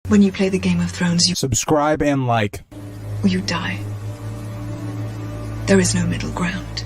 When you play the Game of Thrones, you Subscribe and like. or you die. There is no middle ground.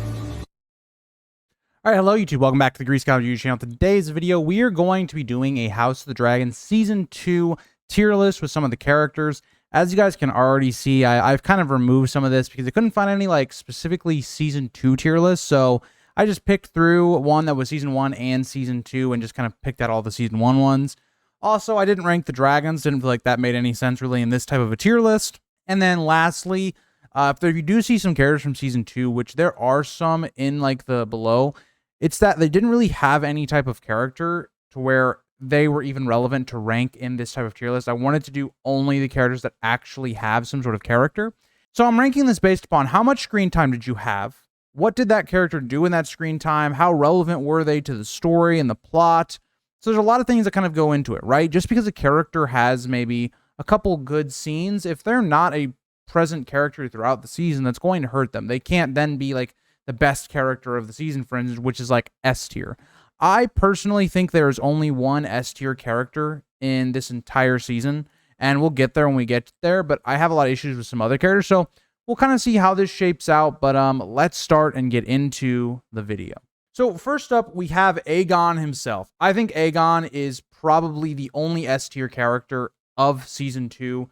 Alright, hello YouTube, welcome back to the Grease College YouTube channel. Today's video, we are going to be doing a House of the Dragon Season 2 tier list with some of the characters. As you guys can already see, I've kind of removed some of this because I couldn't find any like specifically Season 2 tier lists, so I just picked through one that was Season 1 and Season 2 and just kind of picked out all the Season 1 ones. Also, I didn't rank the dragons, didn't feel like that made any sense really in this type of a tier list. And then lastly, if you do see some characters from Season 2, which there are some in like the below, it's that they didn't really have any type of character to where they were even relevant to rank in this type of tier list. I wanted to do only the characters that actually have some sort of character. So I'm ranking this based upon how much screen time did you have? What did that character do in that screen time? How relevant were they to the story and the plot? So there's a lot of things that kind of go into it, right? Just because a character has maybe a couple good scenes, if they're not a present character throughout the season, that's going to hurt them. They can't then be like the best character of the season, for instance, which is like S tier. I personally think there is only one S tier character in this entire season, and we'll get there when we get there, but I have a lot of issues with some other characters, so we'll kind of see how this shapes out, but let's start and get into the video. So first up, we have Aegon himself. I think Aegon is probably the only S tier character of Season 2.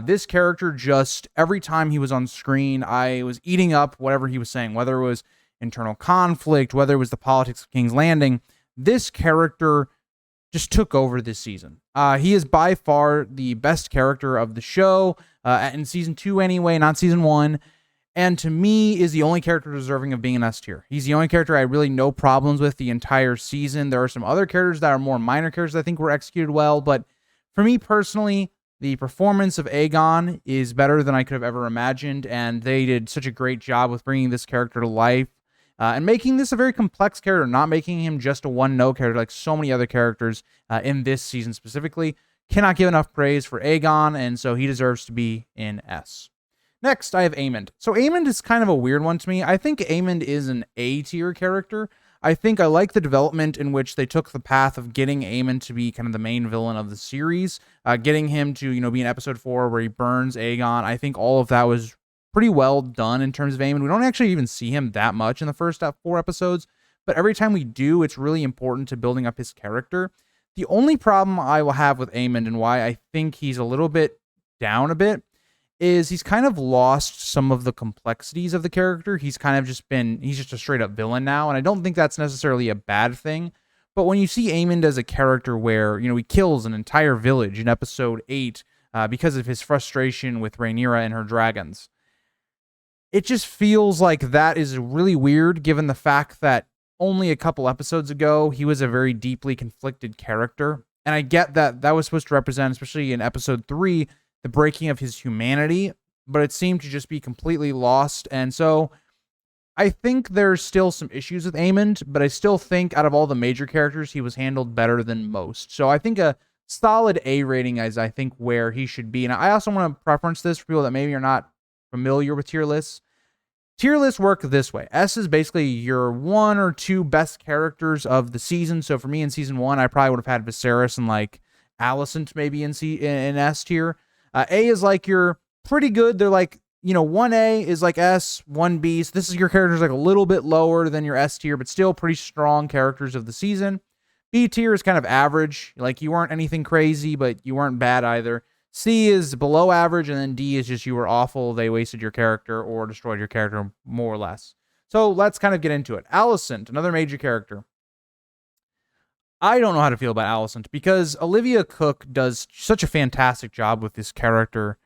This character just, every time he was on screen, I was eating up whatever he was saying, whether it was internal conflict, whether it was the politics of King's Landing. This character just took over this season. He is by far the best character of the show, in Season 2 anyway, not Season 1. And to me, is the only character deserving of being an S tier. He's the only character I had really no problems with the entire season. There are some other characters that are more minor characters I think were executed well, but for me personally, the performance of Aegon is better than I could have ever imagined, and they did such a great job with bringing this character to life and making this a very complex character, not making him just a one-note character like so many other characters in this season specifically. Cannot give enough praise for Aegon, and so he deserves to be in S. Next, I have Aemond. So Aemond is kind of a weird one to me. I think Aemond is an A tier character. I think I like the development in which they took the path of getting Aemond to be kind of the main villain of the series, getting him to, be in episode 4 where he burns Aegon. I think all of that was pretty well done in terms of Aemond. We don't actually even see him that much in the first 4 episodes, but every time we do, it's really important to building up his character. The only problem I will have with Aemond and why I think he's a little bit down a bit is he's kind of lost some of the complexities of the character. He's just a straight up villain now, and I don't think that's necessarily a bad thing. But when you see Aemond as a character where, he kills an entire village in episode 8 because of his frustration with Rhaenyra and her dragons, it just feels like that is really weird given the fact that only a couple episodes ago, he was a very deeply conflicted character. And I get that that was supposed to represent, especially in episode 3, the breaking of his humanity, but it seemed to just be completely lost. And so I think there's still some issues with Aemond, but I still think out of all the major characters, he was handled better than most. So I think a solid A rating is, I think, where he should be. And I also want to preference this for people that maybe are not familiar with tier lists. Tier lists work this way. S is basically your 1 or 2 best characters of the season. So for me in Season 1, I probably would have had Viserys and like Alicent maybe in S tier. A is like you're pretty good. They're like, 1A is like S, 1B. So this is your characters like a little bit lower than your S tier, but still pretty strong characters of the season. B tier is kind of average. Like you weren't anything crazy, but you weren't bad either. C is below average, and then D is just you were awful. They wasted your character or destroyed your character more or less. So let's kind of get into it. Alicent, another major character. I don't know how to feel about Alicent because Olivia Cooke does such a fantastic job with this character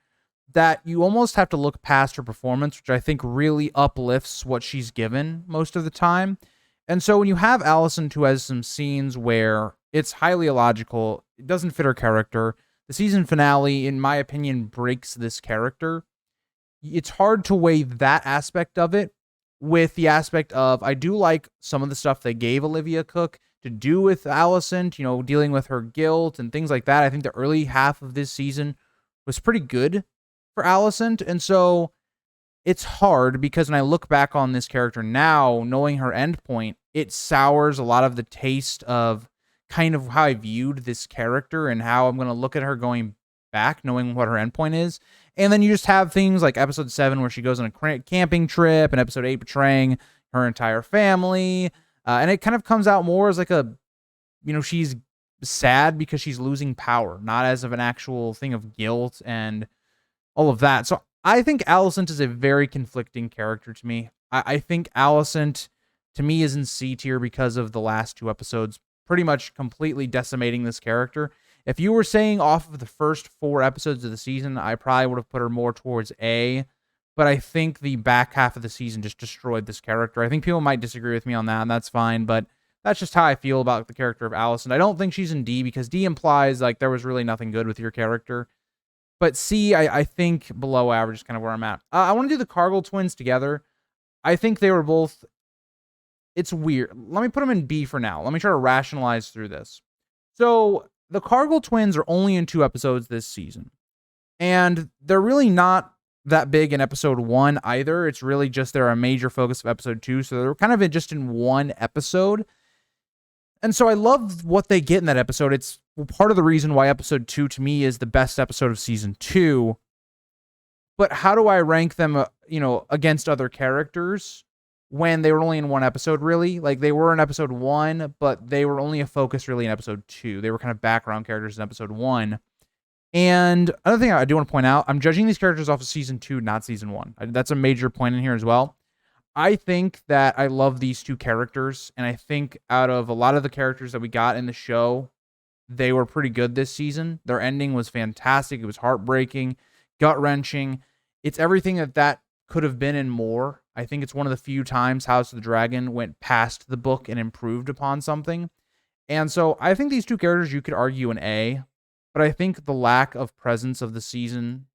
that you almost have to look past her performance, which I think really uplifts what she's given most of the time. And so when you have Alicent, who has some scenes where it's highly illogical, it doesn't fit her character, the season finale, in my opinion, breaks this character. It's hard to weigh that aspect of it with the aspect of, I do like some of the stuff they gave Olivia Cooke to do with Alicent, dealing with her guilt and things like that. I think the early half of this season was pretty good for Alicent. And so it's hard because when I look back on this character now, knowing her endpoint, it sours a lot of the taste of kind of how I viewed this character and how I'm going to look at her going back, knowing what her endpoint is. And then you just have things like episode 7 where she goes on a camping trip, and episode 8 betraying her entire family. And it kind of comes out more as like she's sad because she's losing power, not as of an actual thing of guilt and all of that. So I think Alicent is a very conflicting character to me. I think Alicent, to me, is in C tier because of the last 2 episodes pretty much completely decimating this character. If you were saying off of the first 4 episodes of the season, I probably would have put her more towards A, but I think the back half of the season just destroyed this character. I think people might disagree with me on that, and that's fine, but that's just how I feel about the character of Alicent. I don't think she's in D because D implies like there was really nothing good with your character. But C, I think below average is kind of where I'm at. I want to do the Cargill twins together. I think they were both... It's weird. Let me put them in B for now. Let me try to rationalize through this. So the Cargill twins are only in 2 episodes this season. And they're really not that big in episode 1 either. It's really just they're a major focus of episode 2. So they're kind of just in 1 episode. And so I love what they get in that episode. It's part of the reason why episode 2 to me is the best episode of season 2. But how do I rank them, against other characters when they were only in 1 episode, really? Like, they were in episode 1, but they were only a focus, really, in episode 2. They were kind of background characters in episode 1. And another thing I do want to point out, I'm judging these characters off of season 2, not season 1. That's a major point in here as well. I think that I love these 2 characters, and I think out of a lot of the characters that we got in the show, they were pretty good this season. Their ending was fantastic. It was heartbreaking, gut-wrenching. It's everything that could have been and more. I think it's one of the few times House of the Dragon went past the book and improved upon something. And so I think these 2 characters you could argue an A, but I think the lack of presence of the season,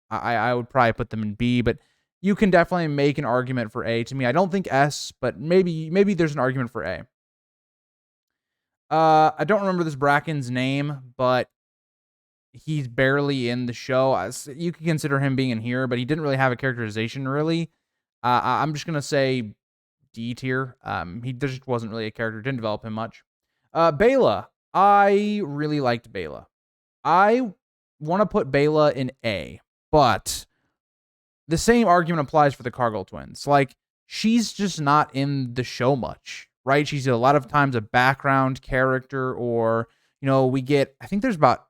I would probably put them in B, but you can definitely make an argument for A to me. I don't think S, but maybe there's an argument for A. I don't remember this Bracken's name, but he's barely in the show. You could consider him being in here, but he didn't really have a characterization, really. I'm just going to say D tier. He just wasn't really a character. Didn't develop him much. Baela. I really liked Baela. I want to put Baela in A, but the same argument applies for the Cargill twins. Like, she's just not in the show much, right? She's a lot of times a background character, or, we get, I think there's about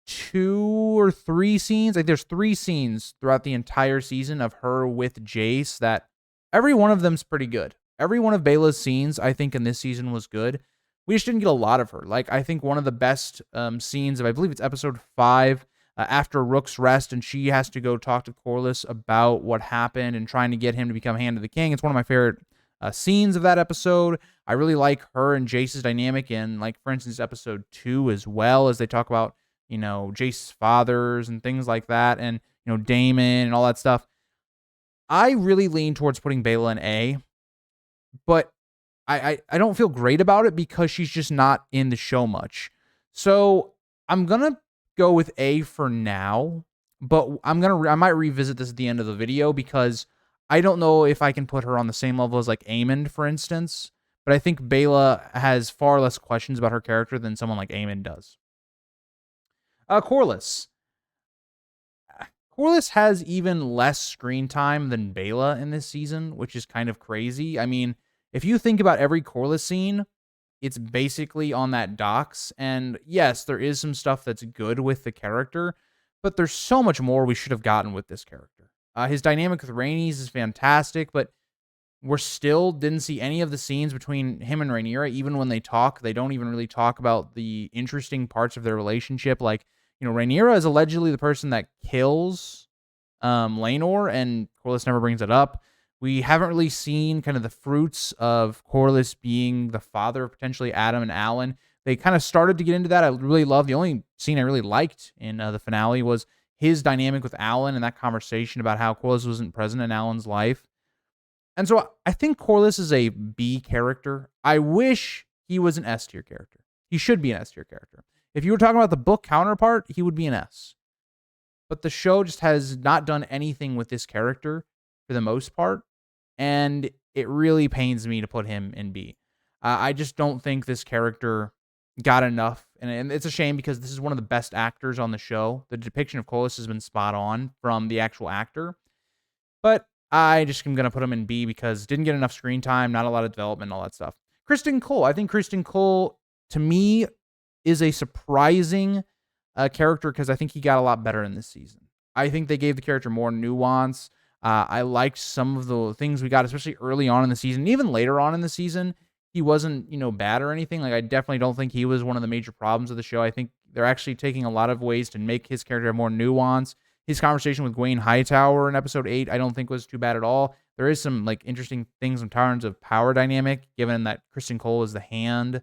2 or 3 scenes. Like, there's 3 scenes throughout the entire season of her with Jace that every one of them's pretty good. Every one of Baela's scenes, I think, in this season was good. We just didn't get a lot of her. Like, I think one of the best scenes of, I believe it's episode 5, after Rook's Rest, and she has to go talk to Corlys about what happened and trying to get him to become Hand of the King. It's one of my favorite scenes of that episode. I really like her and Jace's dynamic in, like, for instance, episode 2 as well, as they talk about, Jace's fathers and things like that, and, Daemon and all that stuff. I really lean towards putting Baela in A, but I don't feel great about it because she's just not in the show much. So I'm going to go with A for now, but I might revisit this at the end of the video because I don't know if I can put her on the same level as like Aemond, for instance, but I think Baela has far less questions about her character than someone like Aemond does. Corlys. Corlys has even less screen time than Baela in this season, which is kind of crazy. I mean, if you think about every Corlys scene, it's basically on that docks. And yes, there is some stuff that's good with the character, but there's so much more we should have gotten with this character. His dynamic with Rhaenys is fantastic, but we're still didn't see any of the scenes between him and Rhaenyra. Even when they talk, they don't even really talk about the interesting parts of their relationship. Like, Rhaenyra is allegedly the person that kills Laenor, and Corlys never brings it up. We haven't really seen kind of the fruits of Corlys being the father of potentially Adam and Alan. They kind of started to get into that. I really love the only scene I really liked in the finale was his dynamic with Alan and that conversation about how Corlys wasn't present in Alan's life. And so I think Corlys is a B character. I wish he was an S tier character. He should be an S tier character. If you were talking about the book counterpart, he would be an S. But the show just has not done anything with this character for the most part, and it really pains me to put him in B. I just don't think this character got enough. And it's a shame because this is one of the best actors on the show. The depiction of Corlys has been spot on from the actual actor. But I just am going to put him in B because didn't get enough screen time, not a lot of development, all that stuff. Criston Cole. I think Criston Cole, to me, is a surprising character because I think he got a lot better in this season. I think they gave the character more nuance. I liked some of the things we got, especially early on in the season. Even later on in the season, he wasn't, bad or anything. Like, I definitely don't think he was one of the major problems of the show. I think they're actually taking a lot of ways to make his character have more nuance. His conversation with Gwayne Hightower in episode 8, I don't think was too bad at all. There is some interesting things in terms of power dynamic, given that Criston Cole is the hand.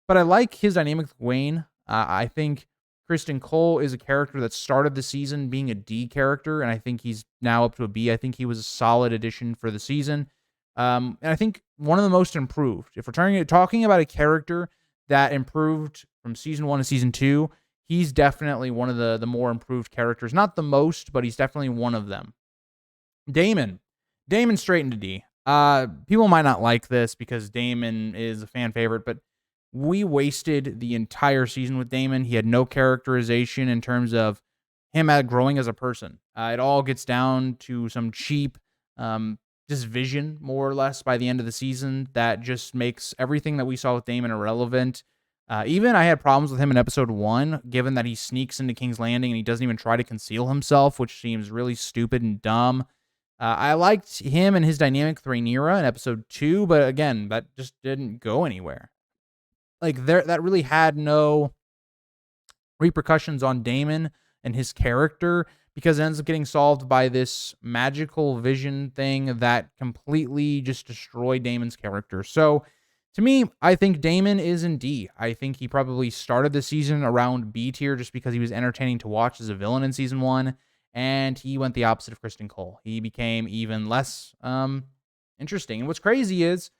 But I like his dynamic with Gwayne. I think Criston Cole is a character that started the season being a D character, and I think he's now up to a B. I think he was a solid addition for the season. And I think one of the most improved. If we're talking about a character that improved from season 1 to season 2, he's definitely one of the more improved characters. Not the most, but he's definitely one of them. Daemon straight into D. People might not like this because Daemon is a fan favorite, but we wasted the entire season with Daemon. He had no characterization in terms of him growing as a person. It all gets down to some cheap just vision, more or less, by the end of the season that just makes everything that we saw with Daemon irrelevant. Even I had problems with him in episode 1, given that he sneaks into King's Landing and he doesn't even try to conceal himself, which seems really stupid and dumb. I liked him and his dynamic with Rhaenyra in episode 2, but again, that just didn't go anywhere. That really had no repercussions on Daemon and his character because it ends up getting solved by this magical vision thing that completely just destroyed Daemon's character. So, to me, I think Daemon is in D. I think he probably started the season around B tier just because he was entertaining to watch as a villain in season 1, and he went the opposite of Criston Cole. He became even less interesting. And what's crazy is,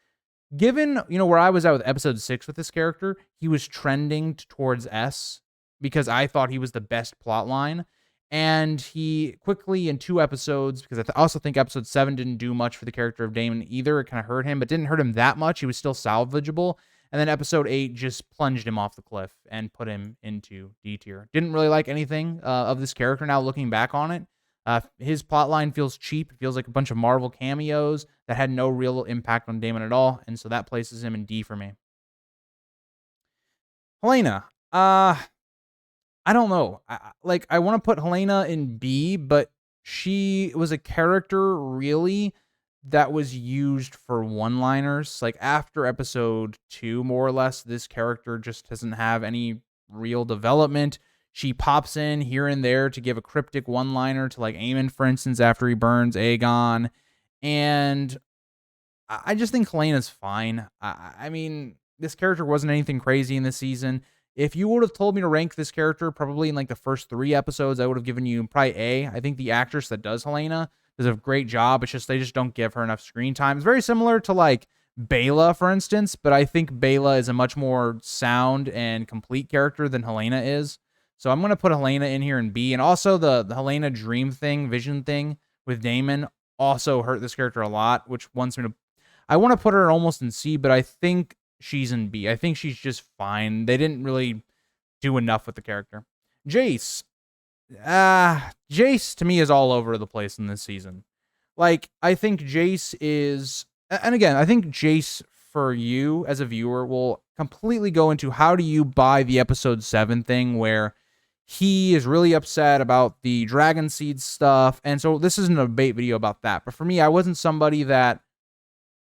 given, where I was at with episode 6 with this character, he was trending towards S because I thought he was the best plot line. And he quickly, in 2 episodes, because I also think episode 7 didn't do much for the character of Daemon either. It kind of hurt him, but didn't hurt him that much. He was still salvageable. And then episode 8 just plunged him off the cliff and put him into D tier. Didn't really like anything of this character now looking back on it. His plotline feels cheap. It feels like a bunch of Marvel cameos that had no real impact on Daemon at all. And so that places him in D for me. Helaena. I don't know. I want to put Helaena in B, but she was a character really that was used for one-liners. Like after episode 2, more or less, this character just doesn't have any real development. She pops in here and there to give a cryptic one-liner to Aemond, for instance, after he burns Aegon. And I just think Helena's fine. I mean, this character wasn't anything crazy in this season. If you would have told me to rank this character probably in the first 3 episodes, I would have given you probably A. I think the actress that does Helaena does a great job. It's just they just don't give her enough screen time. It's very similar to Baela, for instance, but I think Baela is a much more sound and complete character than Helaena is. So I'm going to put Helaena in here in B. And also the Helaena dream thing, vision thing with Daemon also hurt this character a lot, which wants me to... I want to put her almost in C, but I think she's in B. I think she's just fine. They didn't really do enough with the character. Jace. Jace, to me, is all over the place in this season. I think Jace is... And again, I think Jace, for you as a viewer, will completely go into how do you buy the episode 7 thing where he is really upset about the Dragonseeds stuff. And so this isn't a debate video about that. But for me, I wasn't somebody that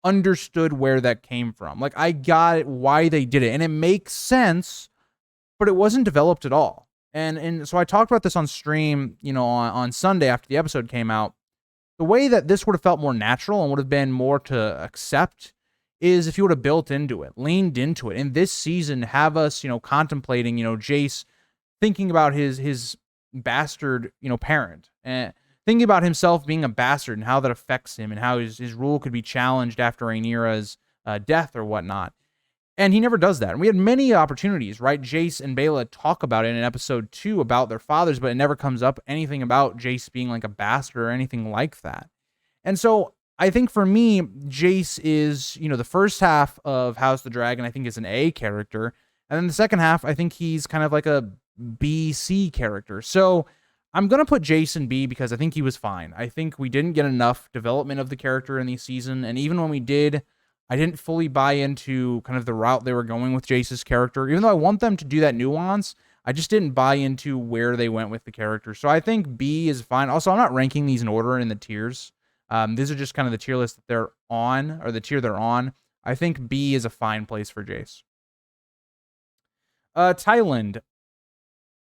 understood where that came from. I got it, why they did it. And it makes sense, but it wasn't developed at all. And so I talked about this on stream, on Sunday after the episode came out. The way that this would have felt more natural and would have been more to accept is if you would have built into it, leaned into it. In this season, have us, contemplating, Jace thinking about his bastard, parent, and thinking about himself being a bastard and how that affects him and how his rule could be challenged after Rhaenyra's death or whatnot. And he never does that. And we had many opportunities, right? Jace and Baela talk about it in episode 2 about their fathers, but it never comes up anything about Jace being a bastard or anything like that. And so I think for me, Jace is, the first half of House of the Dragon, I think is an A character. And then the second half, I think he's kind of like a B, C character. So I'm going to put Jason B because I think he was fine. I think we didn't get enough development of the character in the season. And even when we did, I didn't fully buy into kind of the route they were going with Jace's character. Even though I want them to do that nuance, I just didn't buy into where they went with the character. So I think B is fine. Also, I'm not ranking these in order in the tiers. These are just kind of the tier list that they're on, or the tier they're on. I think B is a fine place for Jace. Thailand.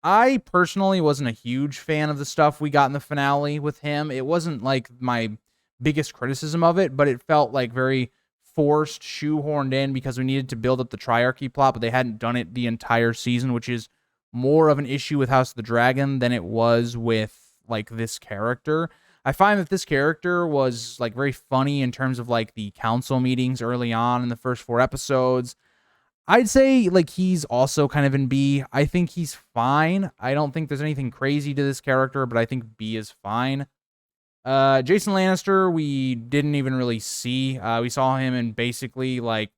I personally wasn't a huge fan of the stuff we got in the finale with him. It wasn't like my biggest criticism of it, but it felt like very forced, shoehorned in because we needed to build up the triarchy plot, but they hadn't done it the entire season, which is more of an issue with House of the Dragon than it was with like this character. I find that this character was like very funny in terms of like the council meetings early on in the first 4 episodes. I'd say like he's also kind of in B. I think he's fine. I don't think there's anything crazy to this character, but I think B is fine. Jason Lannister, we didn't even really see. We saw him in basically like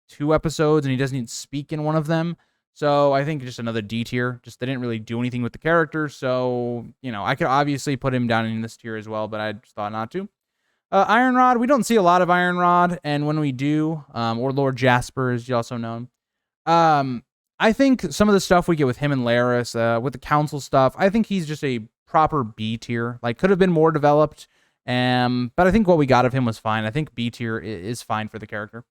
2 episodes, and he doesn't even speak in one of them. So I think just another D tier. Just they didn't really do anything with the character. So, you know, I could obviously put him down in this tier as well, but I just thought not to. Iron Rod, we don't see a lot of Iron Rod, and when we do, or Lord Jasper, as you also know, I think some of the stuff we get with him and Larys, with the council stuff, I think he's just a proper B tier. Like, could have been more developed, but I think what we got of him was fine. I think B tier is fine for the character.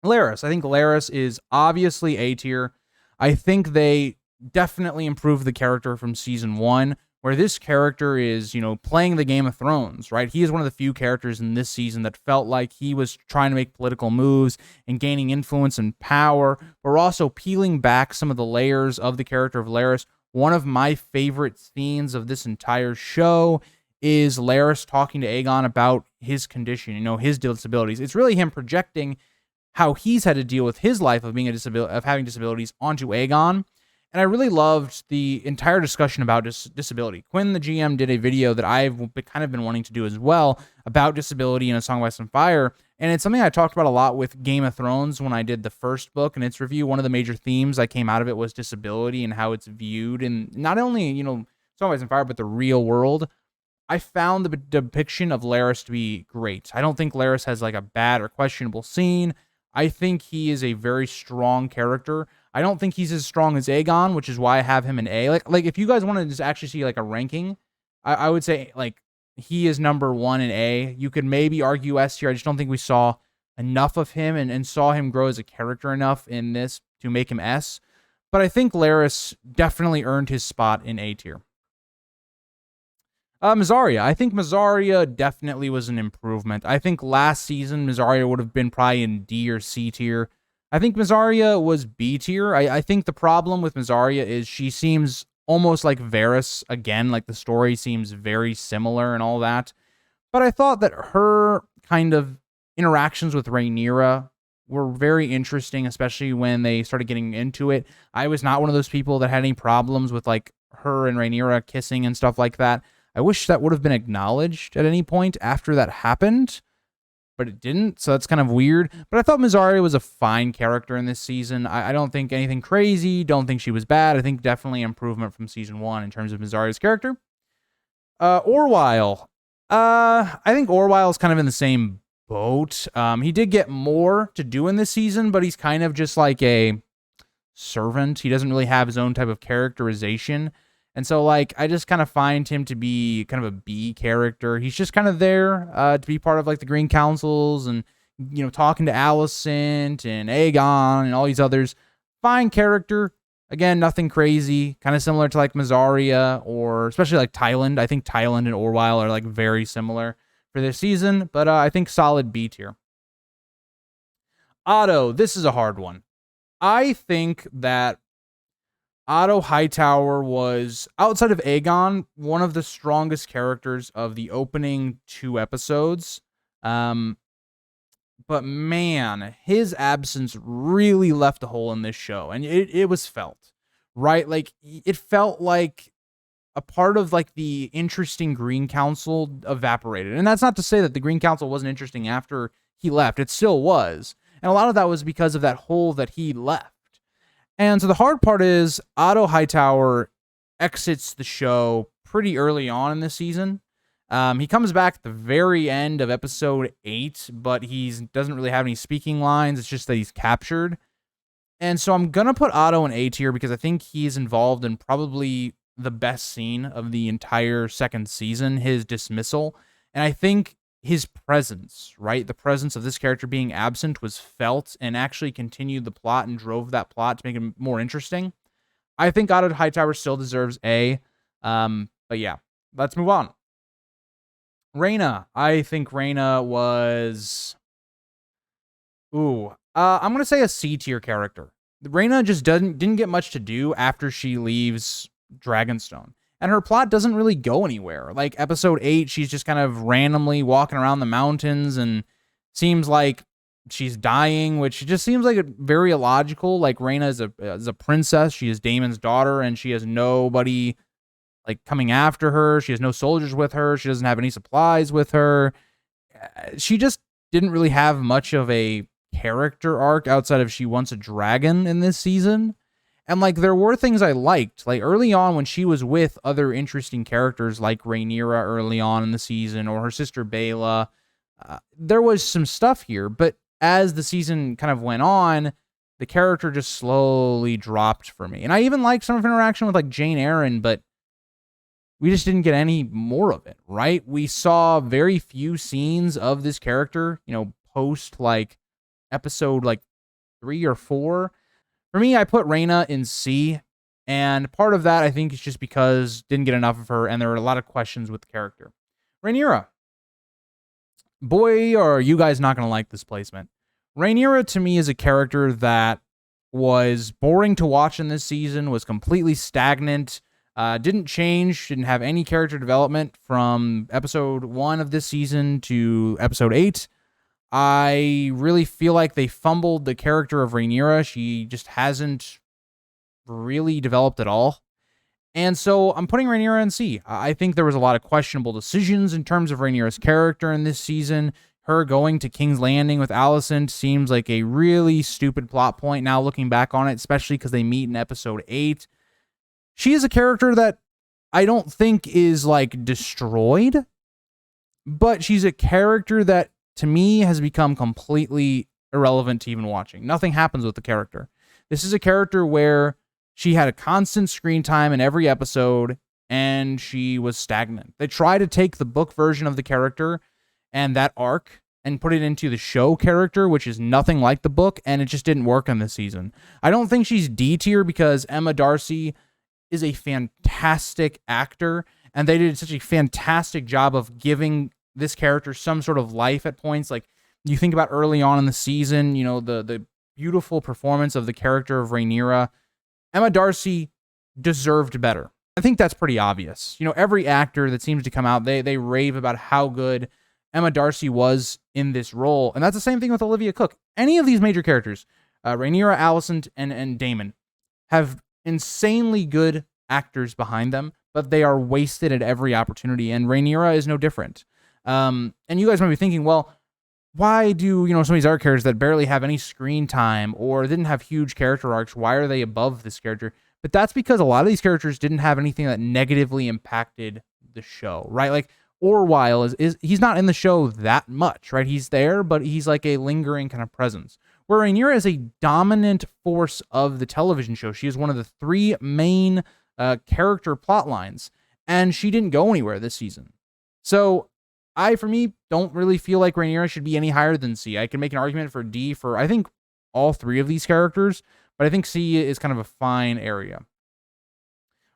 Larys, I think Larys is obviously A tier. I think they definitely improved the character from season 1, where this character is, you know, playing the Game of Thrones, right? He is one of the few characters in this season that felt like he was trying to make political moves and gaining influence and power, but we're also peeling back some of the layers of the character of Larys. One of my favorite scenes of this entire show is Larys talking to Aegon about his condition, you know, his disabilities. It's really him projecting how he's had to deal with his life of being of having disabilities onto Aegon. And I really loved the entire discussion about disability. Quinn, the GM, did a video that I've kind of been wanting to do as well about disability in A Song of Ice and Fire. And it's something I talked about a lot with Game of Thrones when I did the first book and its review. One of the major themes I came out of it was disability and how it's viewed in not only, you know, Song of Ice and Fire, but the real world. I found the depiction of Larys to be great. I don't think Larys has like a bad or questionable scene. I think he is a very strong character. I don't think he's as strong as Aegon, which is why I have him in A. Like if you guys want to just actually see like a ranking, I would say like he is number 1 in A. You could maybe argue S tier. I just don't think we saw enough of him and saw him grow as a character enough in this to make him S. But I think Larys definitely earned his spot in A tier. Mysaria. I think Mysaria definitely was an improvement. I think last season, Mysaria would have been probably in D or C tier. I think Mysaria was B tier. I think the problem with Mysaria is she seems almost like Varys again. Like the story seems very similar and all that. But I thought that her kind of interactions with Rhaenyra were very interesting, especially when they started getting into it. I was not one of those people that had any problems with like her and Rhaenyra kissing and stuff like that. I wish that would have been acknowledged at any point after that happened, but it didn't, so that's kind of weird. But I thought Mysaria was a fine character in this season. I don't think anything crazy, don't think she was bad. I think definitely improvement from season 1 in terms of Mysaria's character. Orwyle. I think Orwyle is kind of in the same boat. He did get more to do in this season, but he's kind of just like a servant. He doesn't really have his own type of characterization. And so, like, I just kind of find him to be kind of a B character. He's just kind of there to be part of, like, the Green Councils and, you know, talking to Alicent and Aegon and all these others. Fine character. Again, nothing crazy. Kind of similar to, like, Mysaria or especially, like, Thailand. I think Thailand and Orwyle are, like, very similar for this season. But I think solid B tier. Otto. This is a hard one. I think that Otto Hightower was, outside of Aegon, one of the strongest characters of the opening 2 episodes. But man, his absence really left a hole in this show, and it was felt, right? Like, it felt like a part of, like, the interesting Green Council evaporated. And that's not to say that the Green Council wasn't interesting after he left. It still was. And a lot of that was because of that hole that he left. And so the hard part is Otto Hightower exits the show pretty early on in this season. He comes back at the very end of episode 8, but he doesn't really have any speaking lines. It's just that he's captured. And so I'm going to put Otto in A tier because I think he's involved in probably the best scene of the entire second season, his dismissal. And I think his presence, right? The presence of this character being absent was felt and actually continued the plot and drove that plot to make it more interesting. I think Otto Hightower still deserves A. But yeah, let's move on. Rhaena. I think Rhaena was... I'm going to say a C tier character. Rhaena just didn't get much to do after she leaves Dragonstone. And her plot doesn't really go anywhere. Like episode 8, she's just kind of randomly walking around the mountains and seems like she's dying, which just seems like very illogical. Like Rhaena is a princess. She is Daemon's daughter, and she has nobody like coming after her. She has no soldiers with her. She doesn't have any supplies with her. She just didn't really have much of a character arc outside of she wants a dragon in this season. And like there were things I liked, like early on when she was with other interesting characters like Rhaenyra early on in the season, or her sister Baela. There was some stuff here, but as the season kind of went on, the character just slowly dropped for me. And I even liked some of her interaction with like Jane Eyre, but we just didn't get any more of it, right? We saw very few scenes of this character, post like episode like 3 or 4. For me, I put Rhaena in C, and part of that I think is just because didn't get enough of her, and there were a lot of questions with the character. Rhaenyra. Boy, are you guys not going to like this placement. Rhaenyra, to me, is a character that was boring to watch in this season, was completely stagnant, didn't change, didn't have any character development from episode 1 of this season to episode 8. I really feel like they fumbled the character of Rhaenyra. She just hasn't really developed at all. And so I'm putting Rhaenyra in C. I think there was a lot of questionable decisions in terms of Rhaenyra's character in this season. Her going to King's Landing with Alicent seems like a really stupid plot point now looking back on it, especially because they meet in episode 8. She is a character that I don't think is like destroyed, but she's a character that to me has become completely irrelevant to even watching. Nothing happens with the character. This is a character where she had a constant screen time in every episode and she was stagnant. They try to take the book version of the character and that arc and put it into the show character, which is nothing like the book, and it just didn't work on this season. I don't think she's D tier because Emma Darcy is a fantastic actor, and they did such a fantastic job of giving this character some sort of life at points. Like you think about early on in the season, the beautiful performance of the character of Rhaenyra. Emma Darcy deserved better. I think that's pretty obvious. Every actor that seems to come out, they rave about how good Emma Darcy was in this role. And that's the same thing with Olivia Cook. Any of these major characters, Rhaenyra, Alicent, and Daemon, have insanely good actors behind them, but they are wasted at every opportunity. And Rhaenyra is no different. And you guys might be thinking, well, why do, some of these other characters that barely have any screen time or didn't have huge character arcs, why are they above this character? But that's because a lot of these characters didn't have anything that negatively impacted the show, right? Like Orwyle is he's not in the show that much, right? He's there, but he's like a lingering kind of presence. Where Rhaenyra is a dominant force of the television show. She is one of the 3 main character plot lines, and she didn't go anywhere this season. So for me, don't really feel like Rhaenyra should be any higher than C. I can make an argument for D for, I think, all 3 of these characters, but I think C is kind of a fine area.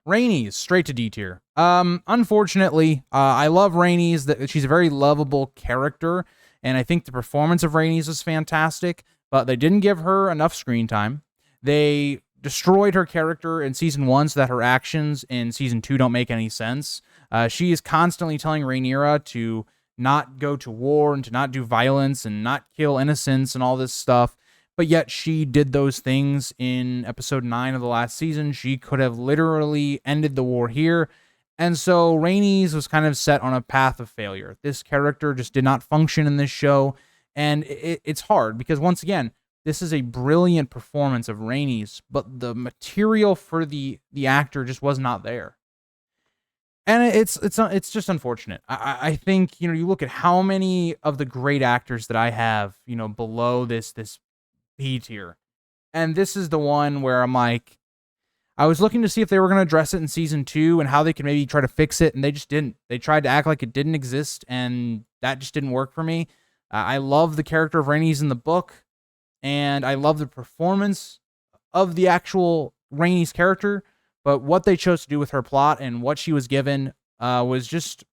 Rhaenys, straight to D tier. Unfortunately, I love Rhaenys. She's a very lovable character, and I think the performance of Rhaenys was fantastic, but they didn't give her enough screen time. They destroyed her character in season 1 so that her actions in season 2 don't make any sense. She is constantly telling Rhaenyra to not go to war and to not do violence and not kill innocents and all this stuff. But yet she did those things in episode 9 of the last season. She could have literally ended the war here. And so Rhaenys was kind of set on a path of failure. This character just did not function in this show. And it's hard because, once again, this is a brilliant performance of Rhaenys, but the material for the actor just was not there. And it's just unfortunate. I think, you look at how many of the great actors that I have, below this B tier. And this is the one where I'm like, I was looking to see if they were going to address it in season 2 and how they could maybe try to fix it, and they just didn't. They tried to act like it didn't exist, and that just didn't work for me. I love the character of Rhaenys in the book, and I love the performance of the actual Rhaenys character, but what they chose to do with her plot and what she was given was just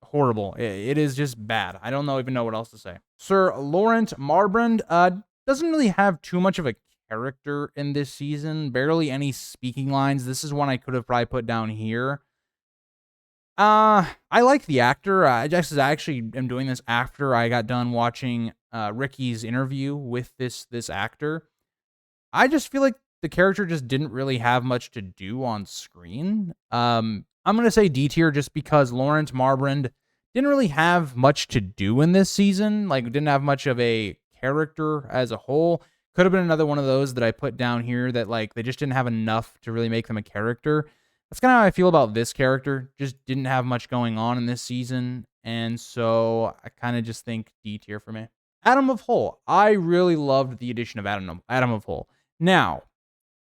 horrible. It is just bad. I don't even know what else to say. Sir Laurent Marbrand doesn't really have too much of a character in this season. Barely any speaking lines. This is one I could have probably put down here. I like the actor. I actually am doing this after I got done watching Ricky's interview with this actor. I just feel like the character just didn't really have much to do on screen. I'm gonna say D tier just because Laurent Marbrand didn't really have much to do in this season. Like, didn't have much of a character as a whole. Could have been another one of those that I put down here that, like, they just didn't have enough to really make them a character. That's kind of how I feel about this character. Just didn't have much going on in this season. And so I kind of just think D tier for me. Adam of Hull. I really loved the addition of Adam of Hull. Now,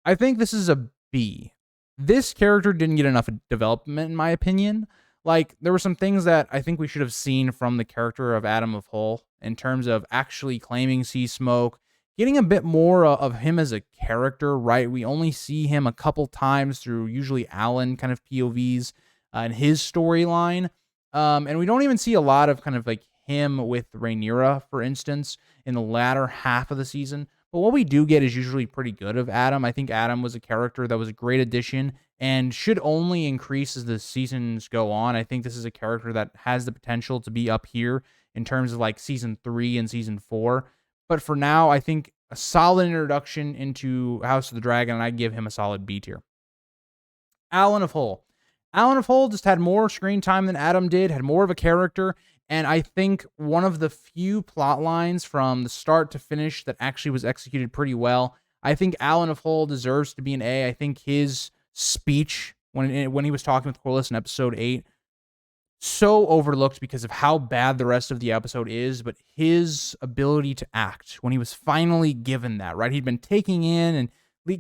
I think this is a B. This character didn't get enough development, in my opinion. Like, there were some things that I think we should have seen from the character of Adam of Hull in terms of actually claiming Sea Smoke, getting a bit more of him as a character, right? We only see him a couple times through usually Alan kind of POVs and his storyline. And we don't even see a lot of kind of like him with Rhaenyra, for instance, in the latter half of the season. But what we do get is usually pretty good of Adam. I think Adam was a character that was a great addition and should only increase as the seasons go on. I think this is a character that has the potential to be up here in terms of like season 3 and season 4. But for now, I think a solid introduction into House of the Dragon, and I'd give him a solid B tier. Alan of Hull. Alan of Hull just had more screen time than Adam did, had more of a character, and I think one of the few plot lines from the start to finish that actually was executed pretty well. I think Alan of Hull deserves to be an A. I think his speech when he was talking with Corlys in episode 8, so overlooked because of how bad the rest of the episode is, but his ability to act when he was finally given that, right? He'd been taking in and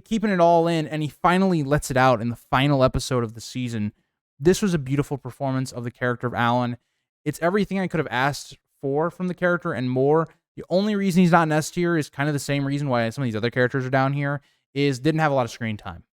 keeping it all in, and he finally lets it out in the final episode of the season. This was a beautiful performance of the character of Alan. It's everything I could have asked for from the character and more. The only reason he's not in S tier is kind of the same reason why some of these other characters are down here, is didn't have a lot of screen time.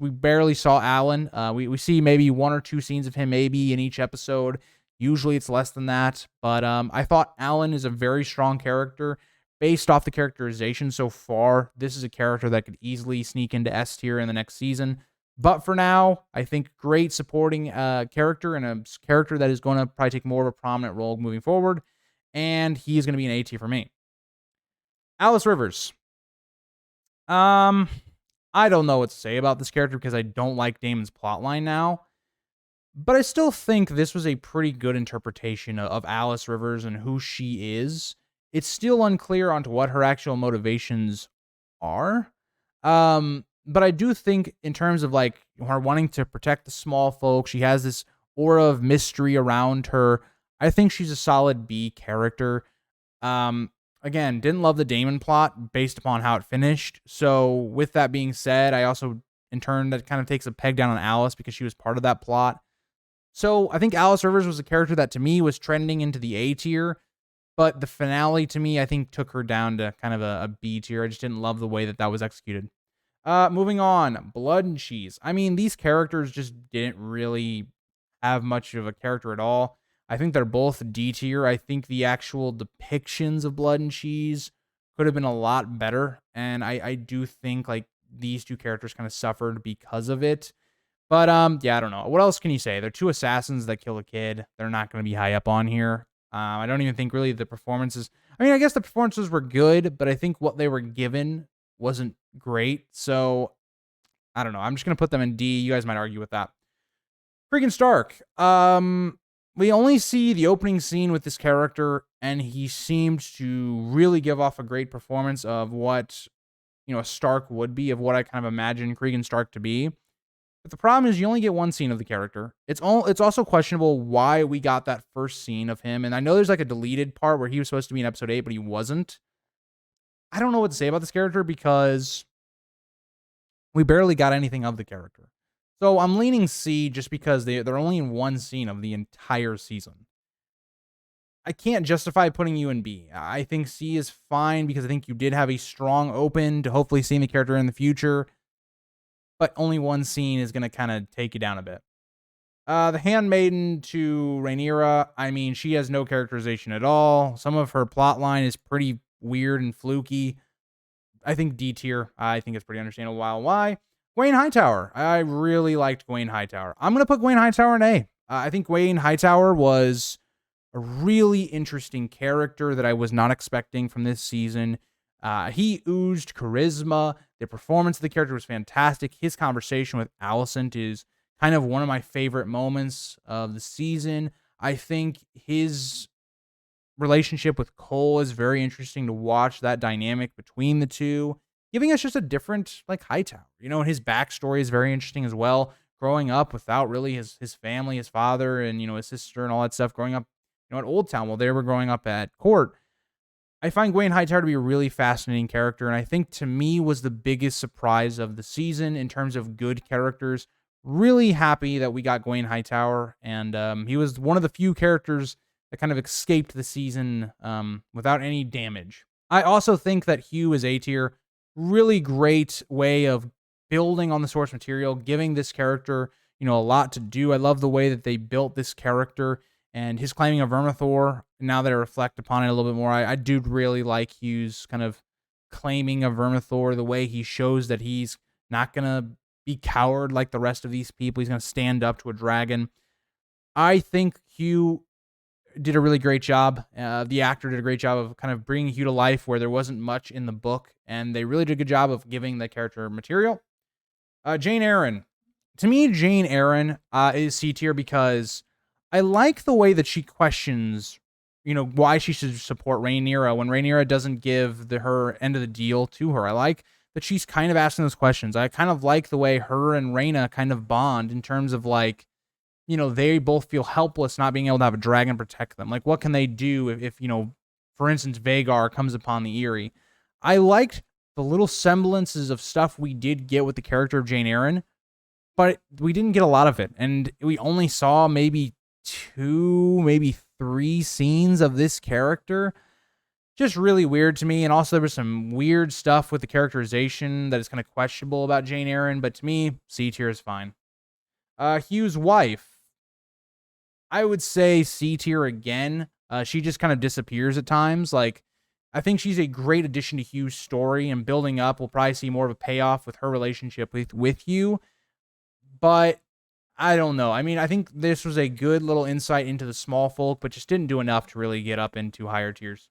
We barely saw Alan. We see maybe 1 or 2 scenes of him maybe in each episode. Usually it's less than that. But I thought Alan is a very strong character. Based off the characterization so far, this is a character that could easily sneak into S tier in the next season. But for now, I think great supporting character and a character that is going to probably take more of a prominent role moving forward. And he is going to be an A tier for me. Alys Rivers. I don't know what to say about this character because I don't like Daemon's plotline now. But I still think this was a pretty good interpretation of Alys Rivers and who she is. It's still unclear onto what her actual motivations are. But I do think in terms of like her wanting to protect the small folk, she has this aura of mystery around her. I think she's a solid B character. Again, didn't love the Daemon plot based upon how it finished. So with that being said, I also, in turn, that kind of takes a peg down on Alys because she was part of that plot. So I think Alys Rivers was a character that to me was trending into the A tier, but the finale to me, I think, took her down to kind of a B tier. I just didn't love the way that was executed. Moving on, Blood and Cheese. I mean, these characters just didn't really have much of a character at all. I think they're both D tier. I think the actual depictions of Blood and Cheese could have been a lot better, and I do think like these two characters kind of suffered because of it. But yeah, I don't know. What else can you say? They're 2 assassins that kill a kid. They're not going to be high up on here. I don't even think really the performances. I mean, I guess the performances were good, but I think what they were given wasn't great. So I don't know. I'm just going to put them in D. You guys might argue with that. Cregan Stark. we only see the opening scene with this character, and he seemed to really give off a great performance of what, a Stark would be, of what I kind of imagine Cregan Stark to be. But the problem is you only get one scene of the character. It's also questionable why we got that first scene of him. And I know there's like a deleted part where he was supposed to be in episode 8, but he wasn't. I don't know what to say about this character because we barely got anything of the character. So I'm leaning C just because they're only in one scene of the entire season. I can't justify putting you in B. I think C is fine because I think you did have a strong open to hopefully seeing the character in the future, but only one scene is going to kind of take you down a bit. The handmaiden to Rhaenyra, I mean, she has no characterization at all. Some of her plot line is pretty weird and fluky. I think D tier. I think it's pretty understandable why. Gwayne Hightower. I really liked Gwayne Hightower. I'm going to put Gwayne Hightower in A. I think Gwayne Hightower was a really interesting character that I was not expecting from this season. He oozed charisma. The performance of the character was fantastic. His conversation with Alicent is kind of one of my favorite moments of the season. I think his relationship with Cole is very interesting to watch, that dynamic between the two, giving us just a different, like, Hightower. And his backstory is very interesting as well. Growing up without really his family, his father, and, his sister and all that stuff, growing up, at Old Town while they were growing up at court. I find Gwayne Hightower to be a really fascinating character, and I think to me was the biggest surprise of the season in terms of good characters. Really happy that we got Gwayne Hightower, and he was one of the few characters that kind of escaped the season without any damage. I also think that Hugh is A tier. Really great way of building on the source material, giving this character, a lot to do. I love the way that they built this character and his claiming of Vermithor. Now that I reflect upon it a little bit more, I do really like Hugh's kind of claiming of Vermithor, the way he shows that he's not going to be coward like the rest of these people. He's going to stand up to a dragon. I think Hugh did a really great job. The actor did a great job of kind of bringing Hugh to life where there wasn't much in the book, and they really did a good job of giving the character material. Jane Eyre. To me, Jane Eyre is C tier because I like the way that she questions, why she should support Rhaenyra when Rhaenyra doesn't give her end of the deal to her. I like that she's kind of asking those questions. I kind of like the way her and Rhaena kind of bond in terms of, like, they both feel helpless not being able to have a dragon protect them. Like, what can they do if for instance, Vhagar comes upon the Eyrie? I liked the little semblances of stuff we did get with the character of Jane Eyre, but we didn't get a lot of it. And we only saw maybe 2, maybe 3 scenes of this character. Just really weird to me. And also there was some weird stuff with the characterization that is kind of questionable about Jane Eyre, but to me, C tier is fine. Hugh's wife, I would say C tier again. She just kind of disappears at times. Like, I think she's a great addition to Hugh's story, and building up, we'll probably see more of a payoff with her relationship with Hugh. But I don't know. I mean, I think this was a good little insight into the small folk, but just didn't do enough to really get up into higher tiers.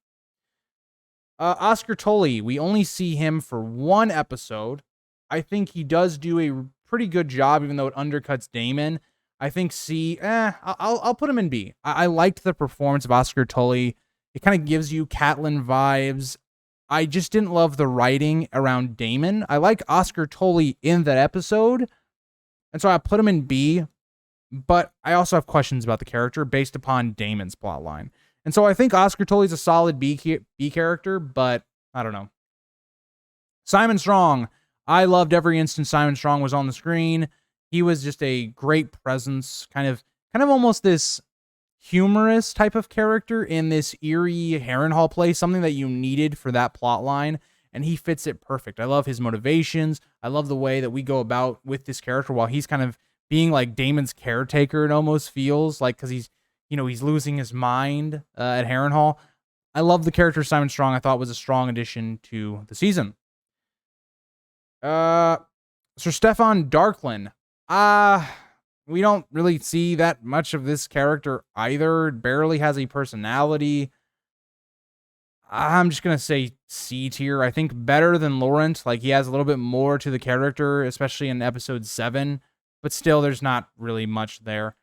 Oscar Tully, we only see him for one episode. I think he does do a pretty good job, even though it undercuts Daemon. I think C. I'll put him in B. I liked the performance of Oscar Tully. It kind of gives you Catelyn vibes. I just didn't love the writing around Daemon. I like Oscar Tully in that episode, and so I put him in B. But I also have questions about the character based upon Daemon's plotline. And so I think Oscar Tully's a solid B character, but I don't know. Simon Strong. I loved every instant Simon Strong was on the screen. He was just a great presence, kind of almost this humorous type of character in this eerie Harrenhal place, something that you needed for that plot line, and he fits it perfect. I love his motivations. I love the way that we go about with this character while he's kind of being like Daemon's caretaker. It almost feels like, because he's losing his mind at Harrenhal. I love the character Simon Strong. I thought was a strong addition to the season. Sir Stefan Darklyn. We don't really see that much of this character either. Barely has a personality. I'm just going to say C tier. I think better than Laurent. Like, he has a little bit more to the character, especially in episode 7. But still, there's not really much there.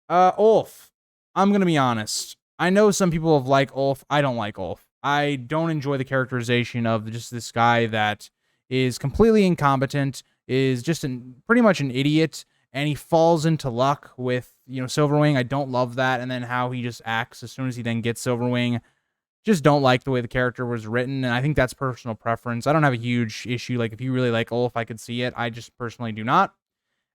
Ulf. I'm going to be honest. I know some people have liked Ulf. I don't like Ulf. I don't enjoy the characterization of just this guy that is completely incompetent, is just pretty much an idiot, and he falls into luck with, Silverwing. I don't love that. And then how he just acts as soon as he then gets Silverwing. Just don't like the way the character was written, and I think that's personal preference. I don't have a huge issue. Like, if you really like Ulf, I could see it. I just personally do not.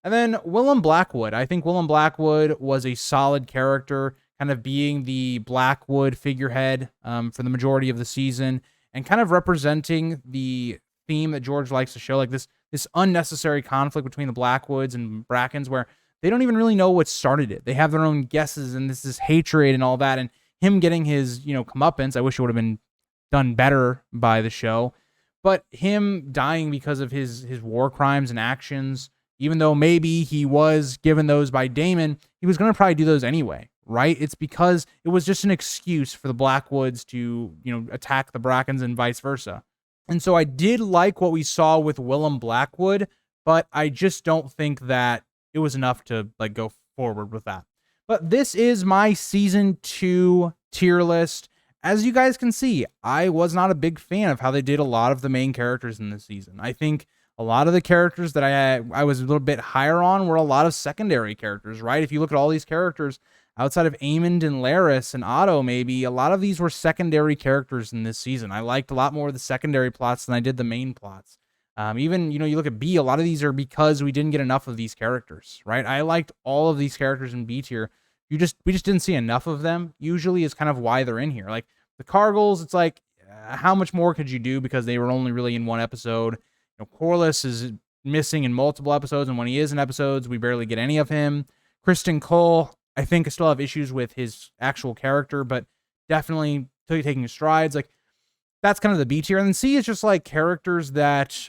And then Willem Blackwood. I think Willem Blackwood was a solid character, kind of being the Blackwood figurehead for the majority of the season, and kind of representing the theme that George likes to show, like this unnecessary conflict between the Blackwoods and Brackens, where they don't even really know what started it. They have their own guesses, and this hatred and all that, and him getting his, comeuppance. I wish it would have been done better by the show, but him dying because of his war crimes and actions, even though maybe he was given those by Daemon, he was going to probably do those anyway, right? It's because it was just an excuse for the Blackwoods to, attack the Brackens and vice versa. And so I did like what we saw with Willem Blackwood, but I just don't think that it was enough to go forward with that. But this is my season 2 tier list. As you guys can see, I was not a big fan of how they did a lot of the main characters in this season. I think a lot of the characters that I was a little bit higher on were a lot of secondary characters, right? If you look at all these characters outside of Aemond and Larys and Otto, maybe a lot of these were secondary characters in this season. I liked a lot more of the secondary plots than I did the main plots. Even, you look at B, a lot of these are because we didn't get enough of these characters, right? I liked all of these characters in B tier. We just didn't see enough of them, usually, is kind of why they're in here. Like the Cargills, it's like, how much more could you do because they were only really in one episode? Corlys is missing in multiple episodes, and when he is in episodes, we barely get any of him. Criston Cole, I think I still have issues with his actual character, but definitely taking strides. Like, that's kind of the B tier. And then C is just like characters that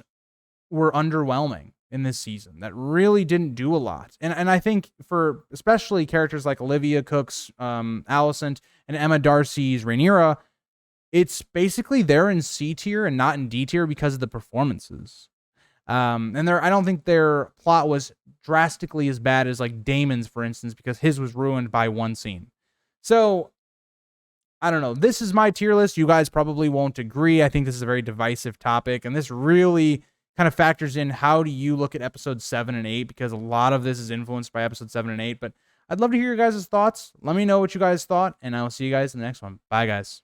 were underwhelming in this season, that really didn't do a lot. And I think for especially characters like Olivia Cook's Alicent and Emma Darcy's Rhaenyra, it's basically they're in C tier and not in D tier because of the performances. And I don't think their plot was drastically as bad as like Daemon's, for instance, because his was ruined by one scene. So I don't know. This is my tier list. You guys probably won't agree. I think this is a very divisive topic, and this really kind of factors in how do you look at episodes 7 and 8, because a lot of this is influenced by episode 7 and 8. But I'd love to hear your guys' thoughts. Let me know what you guys thought, and I will see you guys in the next one. Bye, guys.